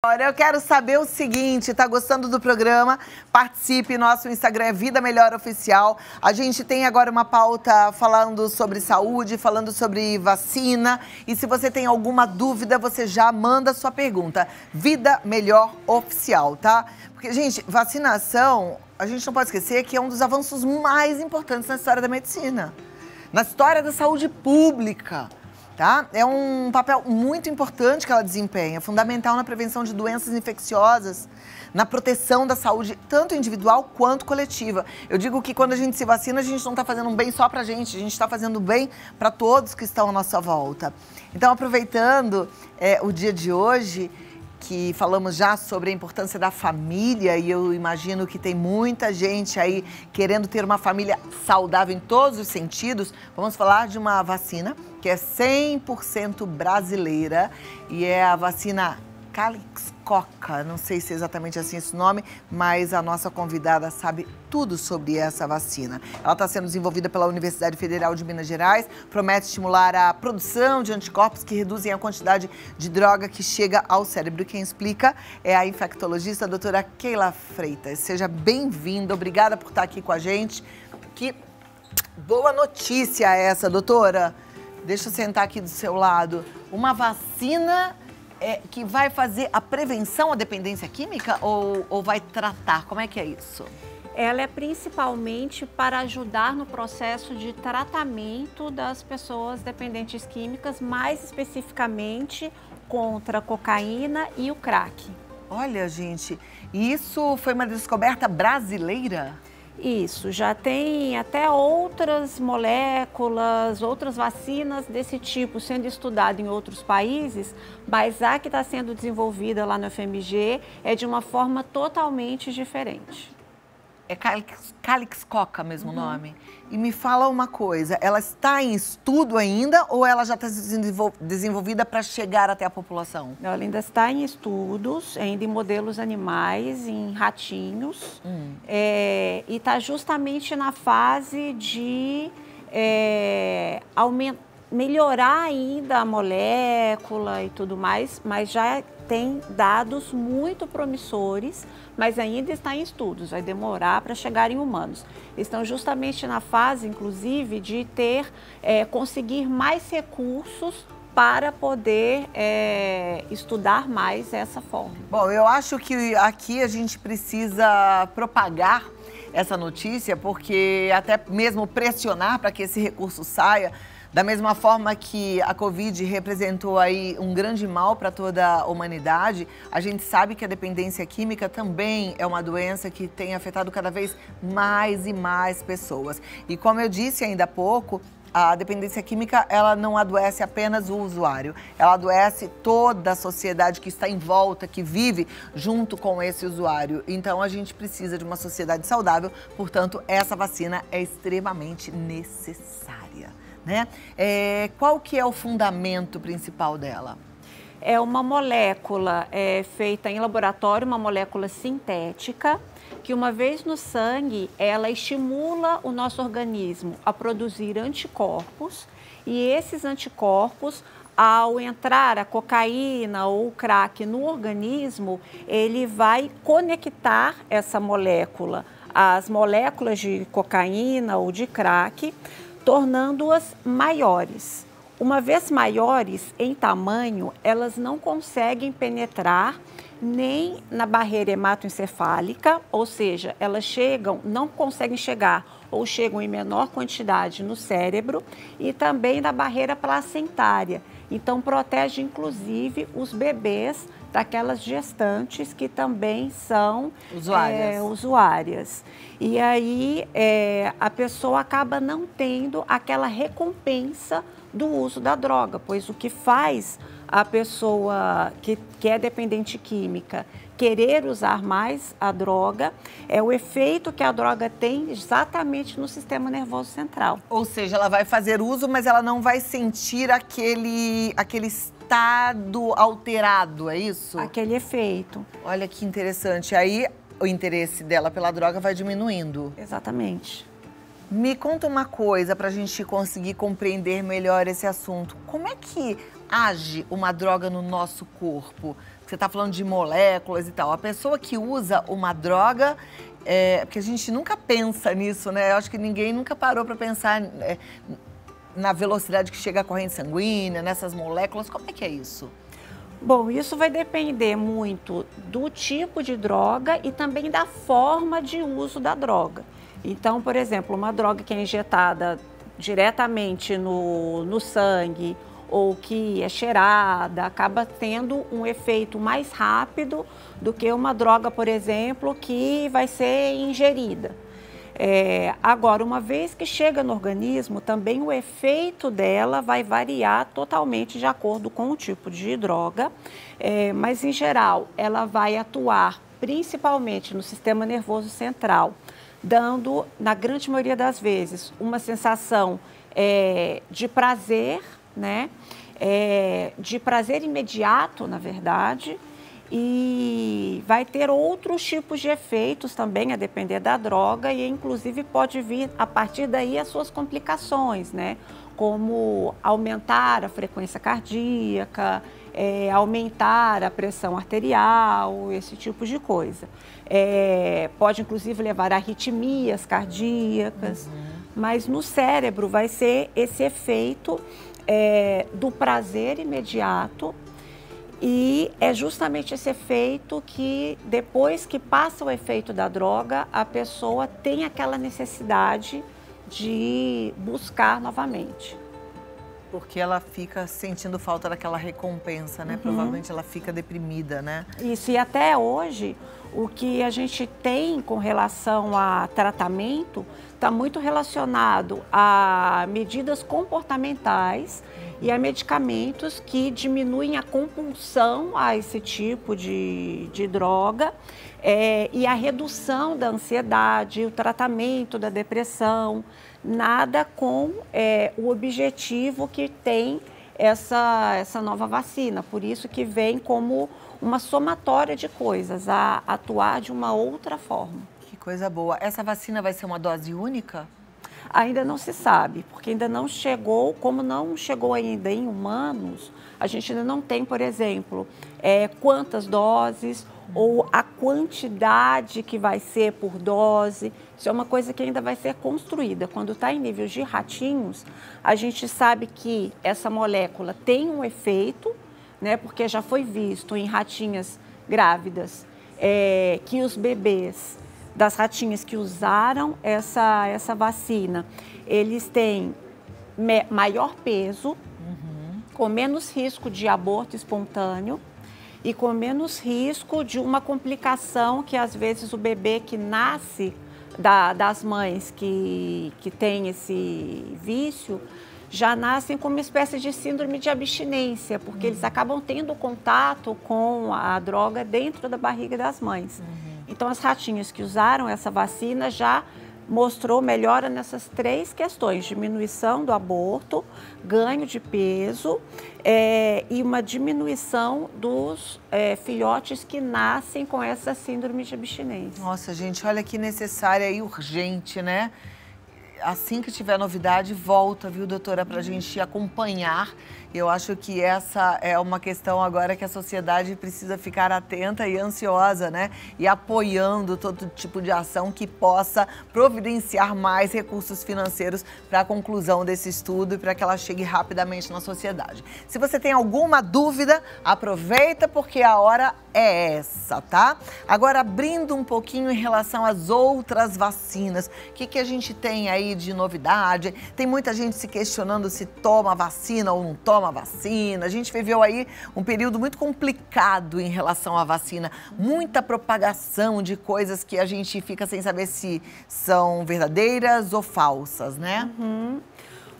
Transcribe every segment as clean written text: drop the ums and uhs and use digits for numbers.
Agora eu quero saber o seguinte, tá gostando do programa? Participe, nosso Instagram é Vida Melhor Oficial. A gente tem agora uma pauta falando sobre saúde, falando sobre vacina. E se você tem alguma dúvida, você já manda sua pergunta. Vida Melhor Oficial, tá? Porque, gente, vacinação, a gente não pode esquecer que é um dos avanços mais importantes na história da medicina. Na história da saúde pública. Tá? É um papel muito importante que ela desempenha, fundamental na prevenção de doenças infecciosas, na proteção da saúde, tanto individual quanto coletiva. Eu digo que quando a gente se vacina, a gente não está fazendo um bem só para a gente está fazendo bem para todos que estão à nossa volta. Então, aproveitando o dia de hoje, que falamos já sobre a importância da família, e eu imagino que tem muita gente aí querendo ter uma família saudável em todos os sentidos, vamos falar de uma vacina que é 100% brasileira e é a vacina Calixcoca. Não sei se é exatamente assim esse nome, mas a nossa convidada sabe tudo sobre essa vacina. Ela está sendo desenvolvida pela Universidade Federal de Minas Gerais, promete estimular a produção de anticorpos que reduzem a quantidade de droga que chega ao cérebro. Quem explica é a infectologista, a doutora Keila Freitas. Seja bem-vinda, obrigada por estar aqui com a gente. Que boa notícia essa, doutora. Deixa eu sentar aqui do seu lado. Uma vacina que vai fazer a prevenção à dependência química ou vai tratar? Como é que é isso? Ela é principalmente para ajudar no processo de tratamento das pessoas dependentes químicas, mais especificamente contra a cocaína e o crack. Olha, gente, isso foi uma descoberta brasileira? Isso, já tem até outras moléculas, outras vacinas desse tipo sendo estudada em outros países, mas a que está sendo desenvolvida lá no FMG é de uma forma totalmente diferente. É Calixcoca mesmo o nome. E me fala uma coisa, ela está em estudo ainda ou ela já está desenvolvida para chegar até a população? Ela ainda está em estudos, ainda em modelos animais, em ratinhos, e está justamente na fase de melhorar ainda a molécula e tudo mais, mas já tem dados muito promissores, mas ainda está em estudos, vai demorar para chegar em humanos. Estão justamente na fase, inclusive, de conseguir mais recursos para poder estudar mais essa forma. Bom, eu acho que aqui a gente precisa propagar essa notícia, porque até mesmo pressionar para que esse recurso saia. Da mesma forma que a Covid representou aí um grande mal para toda a humanidade, a gente sabe que a dependência química também é uma doença que tem afetado cada vez mais e mais pessoas. E como eu disse ainda há pouco, a dependência química, ela não adoece apenas o usuário, ela adoece toda a sociedade que está em volta, que vive junto com esse usuário. Então, a gente precisa de uma sociedade saudável, portanto, essa vacina é extremamente necessária. Né? Qual que é o fundamento principal dela? É uma molécula feita em laboratório, uma molécula sintética, que uma vez no sangue, ela estimula o nosso organismo a produzir anticorpos, e esses anticorpos, ao entrar a cocaína ou o crack no organismo, ele vai conectar essa molécula às moléculas de cocaína ou de crack, tornando-as maiores. Uma vez maiores em tamanho, elas não conseguem penetrar nem na barreira hematoencefálica, ou seja, elas não conseguem chegar ou chegam em menor quantidade no cérebro, e também na barreira placentária. Então, protege inclusive os bebês daquelas gestantes que também são usuárias. E aí a pessoa acaba não tendo aquela recompensa do uso da droga, pois o que faz a pessoa que é dependente química querer usar mais a droga é o efeito que a droga tem exatamente no sistema nervoso central. Ou seja, ela vai fazer uso, mas ela não vai sentir aquele estado alterado, é isso? Aquele efeito. Olha que interessante. Aí o interesse dela pela droga vai diminuindo. Exatamente. Me conta uma coisa para a gente conseguir compreender melhor esse assunto. Como é que age uma droga no nosso corpo? Você está falando de moléculas e tal. A pessoa que usa uma droga, porque a gente nunca pensa nisso, né? Eu acho que ninguém nunca parou para pensar na velocidade que chega a corrente sanguínea, nessas moléculas. Como é que é isso? Bom, isso vai depender muito do tipo de droga e também da forma de uso da droga. Então, por exemplo, uma droga que é injetada diretamente no sangue ou que é cheirada, acaba tendo um efeito mais rápido do que uma droga, por exemplo, que vai ser ingerida. Agora, uma vez que chega no organismo, também o efeito dela vai variar totalmente de acordo com o tipo de droga, mas em geral ela vai atuar principalmente no sistema nervoso central, dando, na grande maioria das vezes, uma sensação de prazer, né? De prazer imediato, na verdade, e vai ter outros tipos de efeitos também, a depender da droga, e inclusive pode vir a partir daí as suas complicações, né? Como aumentar a frequência cardíaca, aumentar a pressão arterial, esse tipo de coisa. Pode inclusive levar a arritmias cardíacas, mas no cérebro vai ser esse efeito do prazer imediato. E é justamente esse efeito que, depois que passa o efeito da droga, a pessoa tem aquela necessidade de buscar novamente. Porque ela fica sentindo falta daquela recompensa, né? Provavelmente ela fica deprimida, né? Isso, e até hoje, o que a gente tem com relação a tratamento está muito relacionado a medidas comportamentais e a medicamentos que diminuem a compulsão a esse tipo de droga e a redução da ansiedade, o tratamento da depressão, nada com o objetivo que tem essa nova vacina. Por isso que vem como uma somatória de coisas, a atuar de uma outra forma. Que coisa boa. Essa vacina vai ser uma dose única? Ainda não se sabe, porque ainda não chegou, como não chegou ainda em humanos, a gente ainda não tem, por exemplo, quantas doses ou a quantidade que vai ser por dose. Isso é uma coisa que ainda vai ser construída. Quando está em níveis de ratinhos, a gente sabe que essa molécula tem um efeito, né, porque já foi visto em ratinhas grávidas que os bebês das ratinhas que usaram essa vacina, eles têm maior peso, com menos risco de aborto espontâneo e com menos risco de uma complicação que, às vezes, o bebê que nasce das mães que tem esse vício, já nascem com uma espécie de síndrome de abstinência, porque eles acabam tendo contato com a droga dentro da barriga das mães. Então, as ratinhas que usaram essa vacina já mostrou melhora nessas três questões: diminuição do aborto, ganho de peso e uma diminuição dos filhotes que nascem com essa síndrome de abstinência. Nossa, gente, olha que necessária e urgente, né? Assim que tiver novidade, volta, viu, doutora, para a gente acompanhar. Eu acho que essa é uma questão agora que a sociedade precisa ficar atenta e ansiosa, né? E apoiando todo tipo de ação que possa providenciar mais recursos financeiros para a conclusão desse estudo e para que ela chegue rapidamente na sociedade. Se você tem alguma dúvida, aproveita porque a hora é essa, tá? Agora, abrindo um pouquinho em relação às outras vacinas, o que a gente tem aí de novidade? Tem muita gente se questionando se toma vacina ou não toma vacina. A gente viveu aí um período muito complicado em relação à vacina. Muita propagação de coisas que a gente fica sem saber se são verdadeiras ou falsas, né?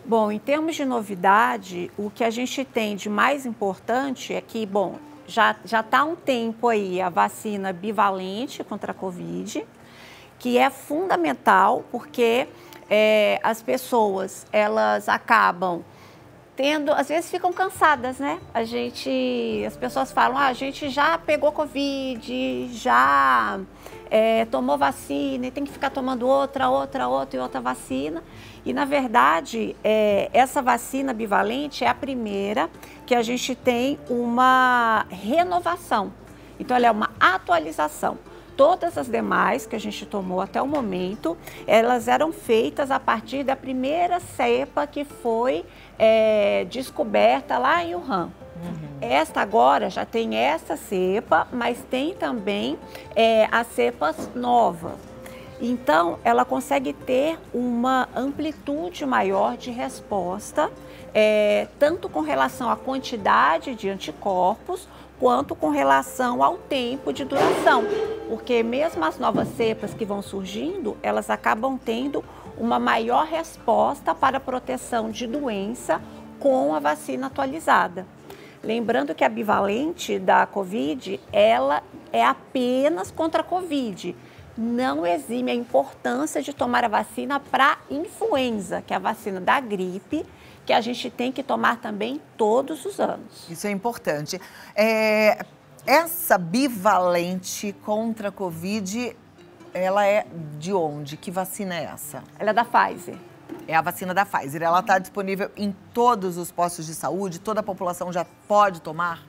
Bom, em termos de novidade, o que a gente tem de mais importante é que, bom, já está há um tempo aí a vacina bivalente contra a Covid, que é fundamental porque as pessoas, elas acabam tendo, às vezes ficam cansadas, né? As pessoas falam, a gente já pegou Covid, já tomou vacina e tem que ficar tomando outra vacina. E, na verdade, essa vacina bivalente é a primeira que a gente tem uma renovação. Então, ela é uma atualização. Todas as demais que a gente tomou até o momento, elas eram feitas a partir da primeira cepa que foi descoberta lá em Wuhan. Esta agora já tem essa cepa, mas tem também as cepas novas. Então, ela consegue ter uma amplitude maior de resposta, tanto com relação à quantidade de anticorpos, quanto com relação ao tempo de duração. Porque mesmo as novas cepas que vão surgindo, elas acabam tendo uma maior resposta para a proteção de doença com a vacina atualizada. Lembrando que a bivalente da Covid, ela é apenas contra a Covid. Não exime a importância de tomar a vacina para influenza, que é a vacina da gripe, que a gente tem que tomar também todos os anos. Isso é importante. Essa bivalente contra a Covid, ela é de onde? Que vacina é essa? Ela é da Pfizer. É a vacina da Pfizer. Ela está disponível em todos os postos de saúde? Toda a população já pode tomar?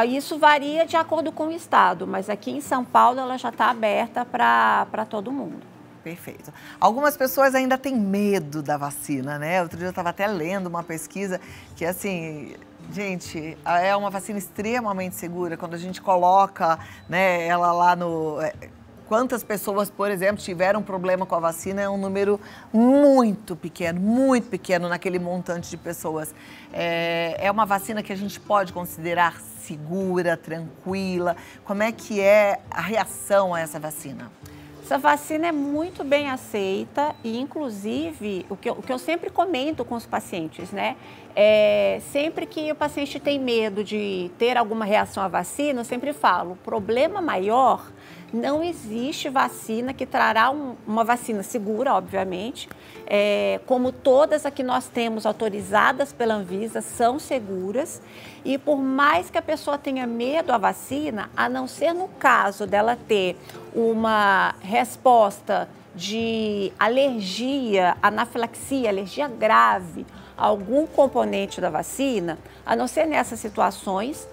Isso varia de acordo com o estado, mas aqui em São Paulo ela já está aberta para todo mundo. Perfeito. Algumas pessoas ainda têm medo da vacina, né? Outro dia eu estava até lendo uma pesquisa que, assim, gente, é uma vacina extremamente segura. Quando a gente coloca, né, ela lá no... Quantas pessoas, por exemplo, tiveram problema com a vacina é um número muito pequeno naquele montante de pessoas. É uma vacina que a gente pode considerar segura, tranquila. Como é que é a reação a essa vacina? Essa vacina é muito bem aceita e, inclusive, o que eu sempre comento com os pacientes, né? Sempre que o paciente tem medo de ter alguma reação à vacina, eu sempre falo, o problema maior, não existe vacina que trará uma vacina segura, obviamente, como todas as que nós temos autorizadas pela Anvisa são seguras e por mais que a pessoa tenha medo à vacina, a não ser no caso dela ter uma resposta de alergia, anafilaxia, alergia grave, a algum componente da vacina, a não ser nessas situações,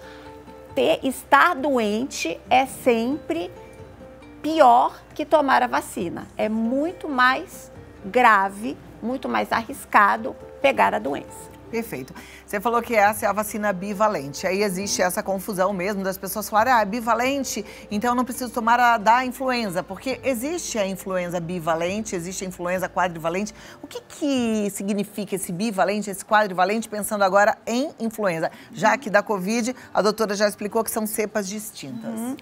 estar doente é sempre pior que tomar a vacina. É muito mais grave, muito mais arriscado pegar a doença. Perfeito. Você falou que essa é a vacina bivalente. Aí existe essa confusão mesmo das pessoas falarem, é bivalente, então eu não preciso tomar a da influenza, porque existe a influenza bivalente, existe a influenza quadrivalente. O que significa esse bivalente, esse quadrivalente, pensando agora em influenza? Já que da Covid, a doutora já explicou que são cepas distintas.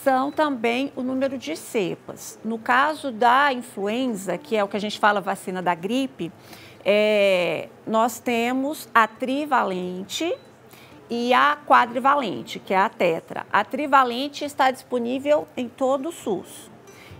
São também o número de cepas. No caso da influenza, que é o que a gente fala vacina da gripe, nós temos a trivalente e a quadrivalente, que é a tetra. A trivalente está disponível em todo o SUS.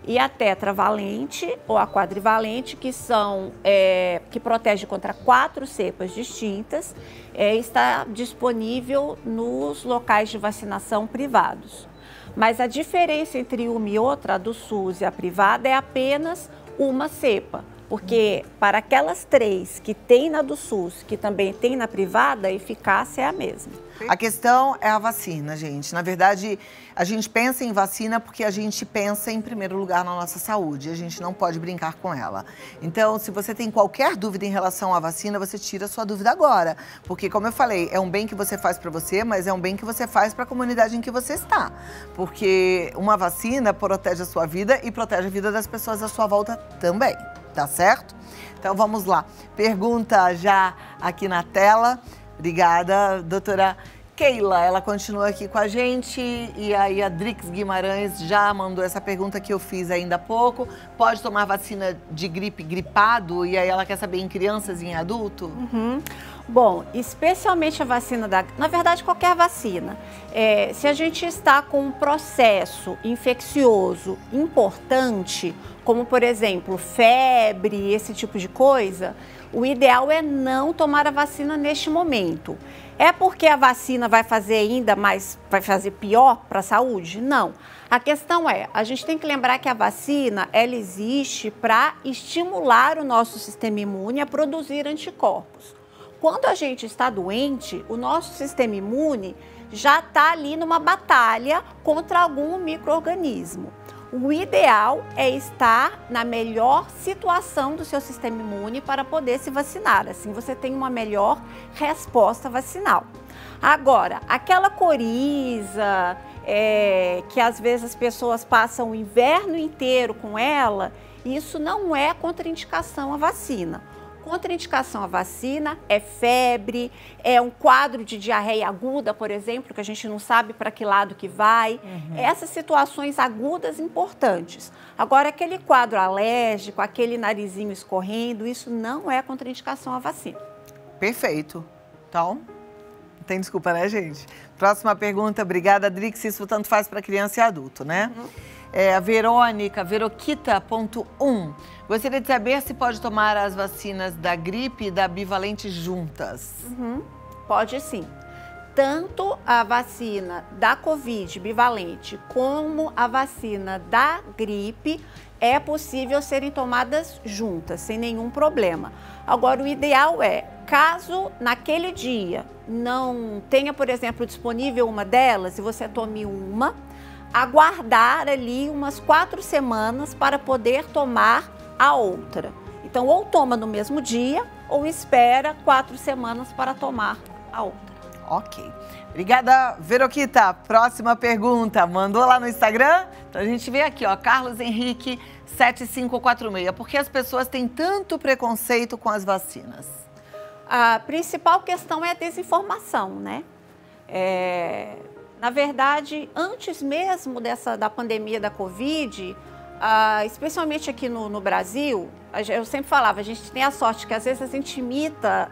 E a tetravalente ou a quadrivalente, que protege contra 4 cepas distintas, está disponível nos locais de vacinação privados. Mas a diferença entre uma e outra, a do SUS e a privada, é apenas uma cepa. Porque para aquelas 3 que tem na do SUS, que também tem na privada, a eficácia é a mesma. A questão é a vacina, gente. Na verdade, a gente pensa em vacina porque a gente pensa em primeiro lugar na nossa saúde. A gente não pode brincar com ela. Então, se você tem qualquer dúvida em relação à vacina, você tira a sua dúvida agora. Porque, como eu falei, é um bem que você faz para você, mas é um bem que você faz para a comunidade em que você está. Porque uma vacina protege a sua vida e protege a vida das pessoas à sua volta também. Tá certo? Então, vamos lá. Pergunta já aqui na tela. Obrigada, doutora Keila. Ela continua aqui com a gente. E aí, a Drix Guimarães já mandou essa pergunta que eu fiz ainda há pouco. Pode tomar vacina de gripe gripado? E aí, ela quer saber em crianças e em adulto? Bom, especialmente a vacina na verdade, qualquer vacina. Se a gente está com um processo infeccioso importante, como, por exemplo, febre, esse tipo de coisa, o ideal é não tomar a vacina neste momento. É porque a vacina vai fazer ainda mais, vai fazer pior para a saúde? Não. A questão é, a gente tem que lembrar que a vacina, ela existe para estimular o nosso sistema imune a produzir anticorpos. Quando a gente está doente, o nosso sistema imune já está ali numa batalha contra algum micro-organismo. O ideal é estar na melhor situação do seu sistema imune para poder se vacinar. Assim você tem uma melhor resposta vacinal. Agora, aquela coriza que às vezes as pessoas passam o inverno inteiro com ela, isso não é contraindicação à vacina. Contraindicação à vacina é febre, é um quadro de diarreia aguda, por exemplo, que a gente não sabe para que lado que vai. Essas situações agudas importantes. Agora, aquele quadro alérgico, aquele narizinho escorrendo, isso não é contraindicação à vacina. Perfeito. Então, não tem desculpa, né, gente? Próxima pergunta, obrigada, Drix. Isso tanto faz para criança e adulto, né? A Verônica, Veroquita.1. Gostaria de saber se pode tomar as vacinas da gripe e da bivalente juntas. Pode sim. Tanto a vacina da Covid bivalente como a vacina da gripe é possível serem tomadas juntas, sem nenhum problema. Agora, o ideal é, caso naquele dia não tenha, por exemplo, disponível uma delas, e você tome uma, aguardar ali umas 4 semanas para poder tomar a outra. Então, ou toma no mesmo dia, ou espera 4 semanas para tomar a outra. Ok. Obrigada, Veroquita. Próxima pergunta. Mandou lá no Instagram? Então, a gente vê aqui, ó, Carlos Henrique 7546. Por que as pessoas têm tanto preconceito com as vacinas? A principal questão é a desinformação, né? Na verdade, antes mesmo da pandemia da Covid, especialmente aqui no Brasil, eu sempre falava, a gente tem a sorte que às vezes a gente imita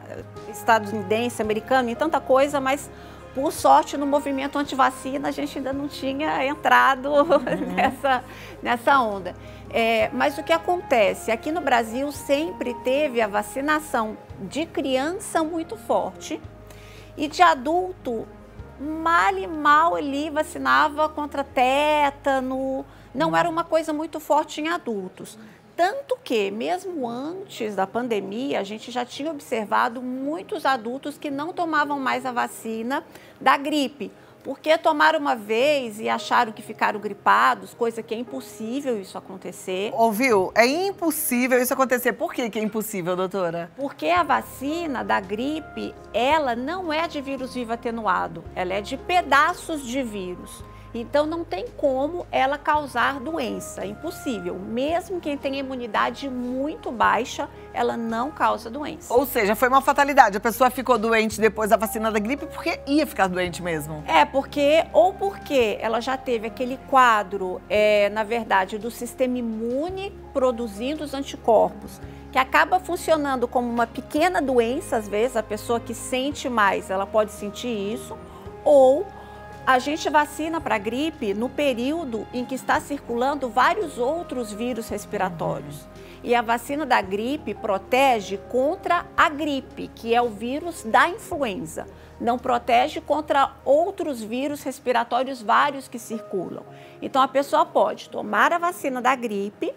estadunidense, americano, em tanta coisa, mas por sorte no movimento antivacina a gente ainda não tinha entrado nessa onda. Mas o que acontece? Aqui no Brasil sempre teve a vacinação de criança muito forte e de adulto mal e mal ali vacinava contra tétano, não era uma coisa muito forte em adultos. Tanto que, mesmo antes da pandemia, a gente já tinha observado muitos adultos que não tomavam mais a vacina da gripe, porque tomaram uma vez e acharam que ficaram gripados, coisa que é impossível isso acontecer. Ouviu? É impossível isso acontecer. Por que é impossível, doutora? Porque a vacina da gripe, ela não é de vírus vivo atenuado, ela é de pedaços de vírus. Então, não tem como ela causar doença, é impossível. Mesmo quem tem imunidade muito baixa, ela não causa doença. Ou seja, foi uma fatalidade. A pessoa ficou doente depois da vacina da gripe porque ia ficar doente mesmo. Porque ela já teve aquele quadro, na verdade, do sistema imune produzindo os anticorpos, que acaba funcionando como uma pequena doença, às vezes, a pessoa que sente mais, ela pode sentir isso, ou a gente vacina para a gripe no período em que está circulando vários outros vírus respiratórios. E a vacina da gripe protege contra a gripe, que é o vírus da influenza. Não protege contra outros vírus respiratórios vários que circulam. Então, a pessoa pode tomar a vacina da gripe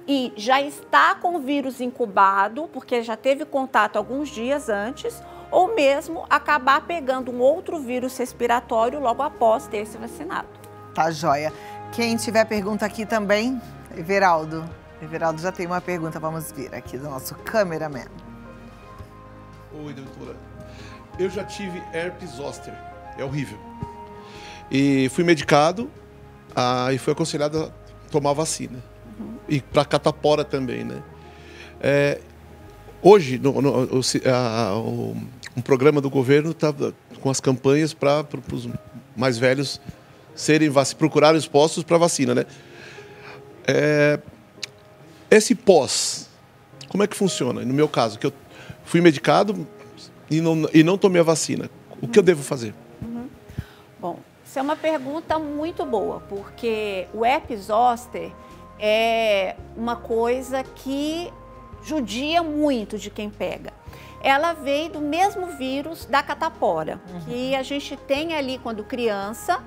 e já está com o vírus incubado, porque já teve contato alguns dias antes, ou mesmo acabar pegando um outro vírus respiratório logo após ter se vacinado. Tá joia. Quem tiver pergunta aqui também, Everaldo. Everaldo já tem uma pergunta, vamos ver aqui do nosso cameraman. Oi, doutora. Eu já tive herpes zoster, é horrível. E fui medicado e fui aconselhado a tomar vacina. E para catapora também, né? Hoje, um programa do governo está com as campanhas para os mais velhos procurarem os postos para vacina, né? Esse pós, como é que funciona? No meu caso, que eu fui medicado e não tomei a vacina, o que eu devo fazer? Bom, isso é uma pergunta muito boa, porque o herpes zoster é uma coisa que judia muito de quem pega. Ela veio do mesmo vírus da catapora, que a gente tem ali quando criança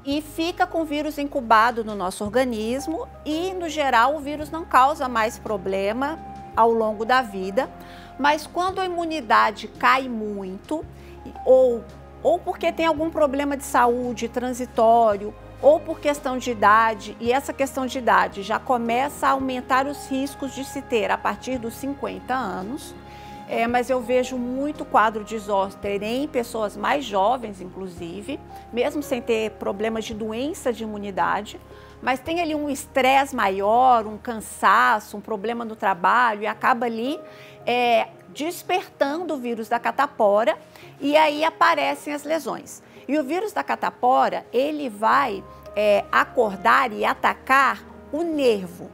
e fica com o vírus incubado no nosso organismo e, no geral, o vírus não causa mais problema ao longo da vida, mas quando a imunidade cai muito, ou porque tem algum problema de saúde transitório, ou por questão de idade, e essa questão de idade já começa a aumentar os riscos de se ter a partir dos 50 anos, mas eu vejo muito quadro de zoster em pessoas mais jovens, inclusive, mesmo sem ter problemas de doença de imunidade, mas tem ali um estresse maior, um cansaço, um problema no trabalho e acaba ali despertando o vírus da catapora e aí aparecem as lesões. E o vírus da catapora, ele vai acordar e atacar o nervo.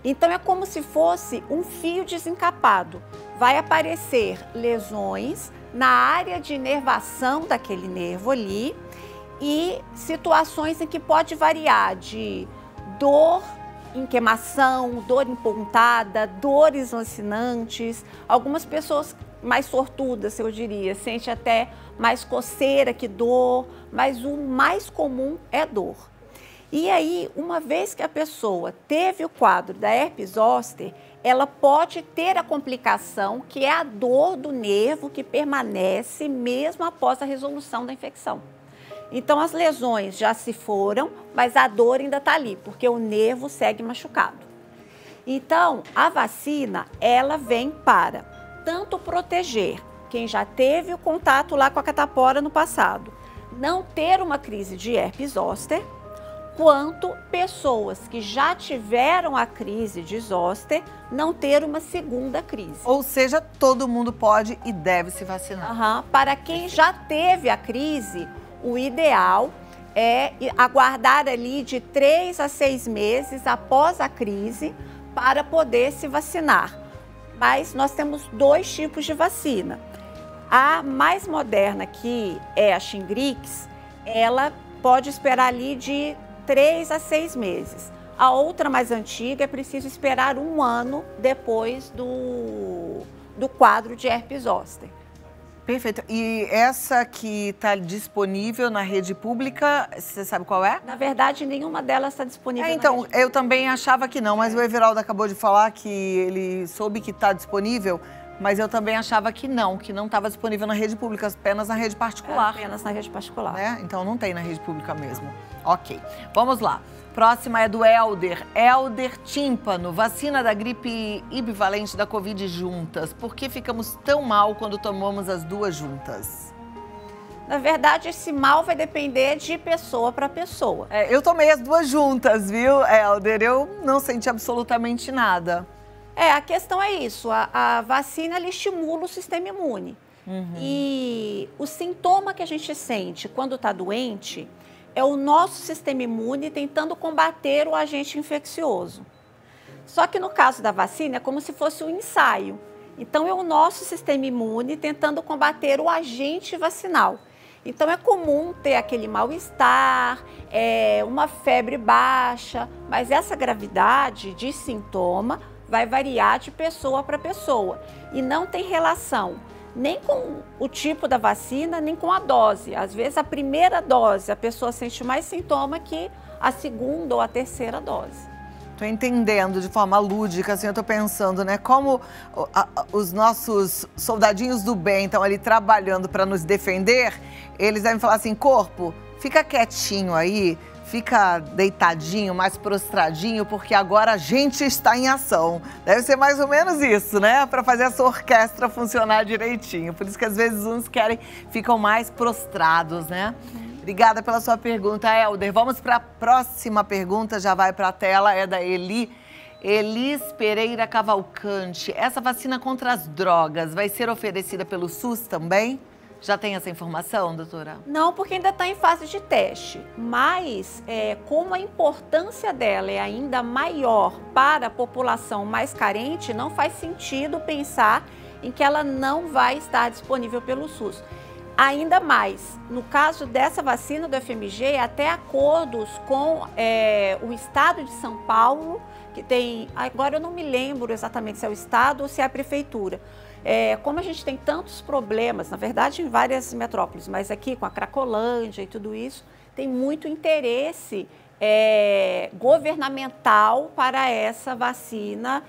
Então é como se fosse um fio desencapado. Vai aparecer lesões na área de inervação daquele nervo ali e situações em que pode variar de dor em queimação, dor em pontada, dores lancinantes. Algumas pessoas mais sortudas, eu diria, sente até mais coceira que dor, mas o mais comum é dor. E aí, uma vez que a pessoa teve o quadro da herpes zoster, ela pode ter a complicação que é a dor do nervo que permanece mesmo após a resolução da infecção. Então, as lesões já se foram, mas a dor ainda está ali, porque o nervo segue machucado. Então, a vacina, ela vem para tanto proteger quem já teve o contato lá com a catapora no passado, não ter uma crise de herpes zoster, quanto pessoas que já tiveram a crise de zoster não ter uma segunda crise. Ou seja, todo mundo pode e deve se vacinar. Para quem já teve a crise, o ideal é aguardar ali de 3 a 6 meses após a crise para poder se vacinar. Mas nós temos 2 tipos de vacina. A mais moderna, que é a Shingrix, ela pode esperar ali de 3 a 6 meses. A outra mais antiga é preciso esperar 1 ano depois do quadro de herpes zoster. Perfeito. E essa que está disponível na rede pública, você sabe qual é? Na verdade, nenhuma delas está disponível então, eu também achava que não, mas o Everaldo acabou de falar que ele soube que está disponível, mas eu também achava que não estava disponível na rede pública, apenas na rede particular. Apenas na rede particular. Né? Então não tem na rede pública mesmo. Ok, vamos lá. Próxima é do Helder. Helder Tímpano, vacina da gripe bivalente da Covid juntas. Por que ficamos tão mal quando tomamos as 2 juntas? Na verdade, esse mal vai depender de pessoa para pessoa. Eu tomei as 2 juntas, viu, Helder? Eu não senti absolutamente nada. A questão é isso, a vacina ela estimula o sistema imune. E o sintoma que a gente sente quando está doente é o nosso sistema imune tentando combater o agente infeccioso. Só que no caso da vacina é como se fosse um ensaio. Então é o nosso sistema imune tentando combater o agente vacinal. Então é comum ter aquele mal-estar, uma febre baixa, mas essa gravidade de sintoma vai variar de pessoa para pessoa e não tem relação nem com o tipo da vacina, nem com a dose. Às vezes, a primeira dose, a pessoa sente mais sintoma que a segunda ou a terceira dose. Estou entendendo de forma lúdica, assim, eu estou pensando, né? Como os nossos soldadinhos do bem estão ali trabalhando para nos defender, eles devem falar assim, corpo, fica quietinho aí, fica deitadinho, mais prostradinho, porque agora a gente está em ação. Deve ser mais ou menos isso, né? Para fazer essa orquestra funcionar direitinho. Por isso que às vezes uns ficam mais prostrados, né? Obrigada pela sua pergunta, Helder. Vamos para a próxima pergunta, já vai para a tela, é da Elis Pereira Cavalcante. Essa vacina contra as drogas vai ser oferecida pelo SUS também? Já tem essa informação, doutora? Não, porque ainda está em fase de teste, mas como a importância dela é ainda maior para a população mais carente, não faz sentido pensar em que ela não vai estar disponível pelo SUS. ainda mais, no caso dessa vacina do FMG, até acordos com o estado de São Paulo, que tem, agora eu não me lembro exatamente se é o estado ou se é a prefeitura. Como a gente tem tantos problemas, na verdade em várias metrópoles, mas aqui com a Cracolândia e tudo isso, tem muito interesse governamental para essa vacina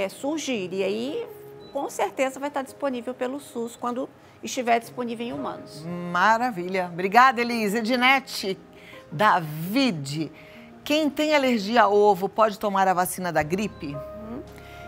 surgir. E aí, com certeza, vai estar disponível pelo SUS quando estiver disponível em humanos. Maravilha. Obrigada, Elise. Edinete, David, quem tem alergia a ovo pode tomar a vacina da gripe?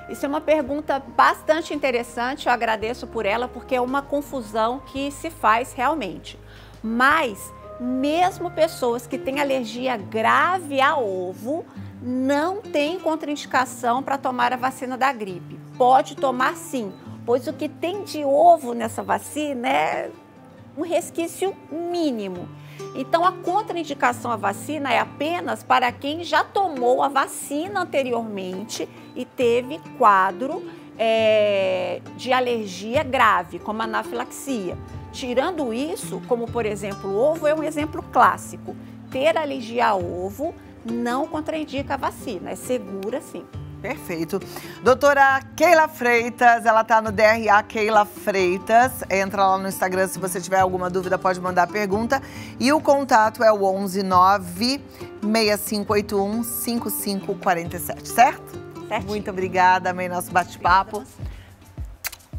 Isso é uma pergunta bastante interessante, eu agradeço por ela, porque é uma confusão que se faz realmente. Mas, mesmo pessoas que têm alergia grave a ovo, não tem contraindicação para tomar a vacina da gripe. Pode tomar sim, pois o que tem de ovo nessa vacina é um resquício mínimo. Então, a contraindicação à vacina é apenas para quem já tomou a vacina anteriormente e teve quadro de alergia grave, como anafilaxia. Tirando isso, como por exemplo o ovo é um exemplo clássico, ter alergia a ovo não contraindica a vacina, é segura sim. Perfeito. Doutora Keila Freitas, ela tá no DRA Keila Freitas. Entra lá no Instagram, se você tiver alguma dúvida, pode mandar a pergunta. E o contato é o 11 9 6581 5547, certo? Certinho. Muito obrigada, amei nosso bate-papo.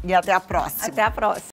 E até a próxima. Até a próxima.